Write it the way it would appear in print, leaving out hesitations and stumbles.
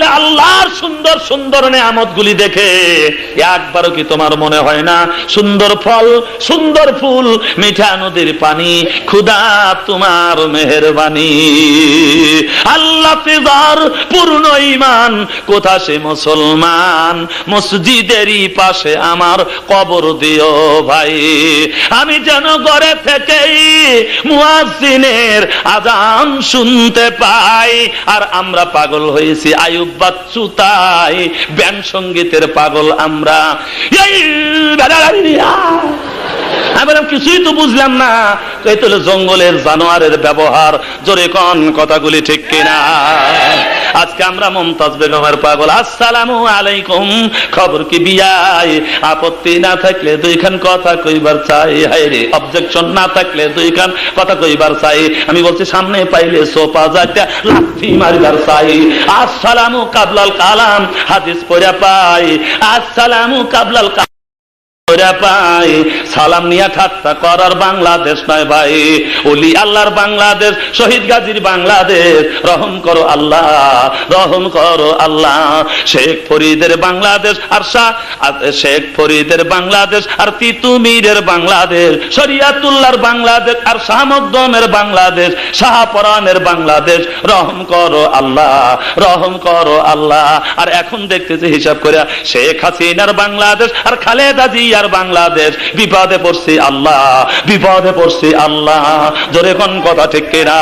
তাহলে আল্লাহর সুন্দর সুন্দর নেয়ামতগুলি দেখে একবারও কি তোমার মনে হয় না সুন্দর ফল, সুন্দর ফুল, মিঠা নদীর পানি, খুদা তোমার মেহেরবানি। আল্লাহ যার পূর্ণ ঈমান, কোথা সে মুসলমান, মসজিদেরই পাশে আমার কবর দিও ভাই। আমি যেন ঘরে থেকেই মুয়াজ্জিনের আযান শুনতে পাই। আর আমরা পাগল হয়েছি আয়ুব বাচ্চু, তাই ব্যান্ড সঙ্গীতের পাগল আমরা। আমি বললাম কিছুই তো বুঝলাম না। এই তো জঙ্গলের জানোয়ারের ব্যবহার। জোরে কোন কথাগুলি ঠিক কিনা? আজকে আমরা মুমতাজ বেগমের পাগল। আসসালামু আলাইকুম, খবর কি বিয়াই? আপত্তি না থাকলে দুইখান কথা কইবার চাই। হায় রে, অবজেকশন না থাকলে দুইখান কথা কইবার চাই। আমি বলছি সামনে পাইলে সোপা যাইতে লাথি মারিবার চাই। আসসালামু কাবলাল কালাম, হাদিস পড়া পাই। আসসালামু কাবলাল পাই। সালাম নিয়া ঠাট্টা করার বাংলাদেশ নয় ভাই, ওলি আল্লাহর বাংলাদেশ, শহীদ গাজীর বাংলাদেশ। রহম করো আল্লাহ, রহম করো আল্লাহ। শেখ ফরিদের বাংলাদেশ আর শেখ ফরিদের বাংলাদেশ আর তিতুমিরের বাংলাদেশ, শরিয়াতুল্লাহর বাংলাদেশ আর শাহ মকদমের বাংলাদেশ, শাহপরানের বাংলাদেশ। রহম করো আল্লাহ, রহম করো আল্লাহ। আর এখন দেখতেছি হিসাব করে শেখ হাসিনার বাংলাদেশ আর খালেদা জিয়ার বাংলাদেশ। বিপদে পড়ছি আল্লাহ, বিপদে পড়ছি আল্লাহ। জোরে কোন কথা ঠিক কিনা?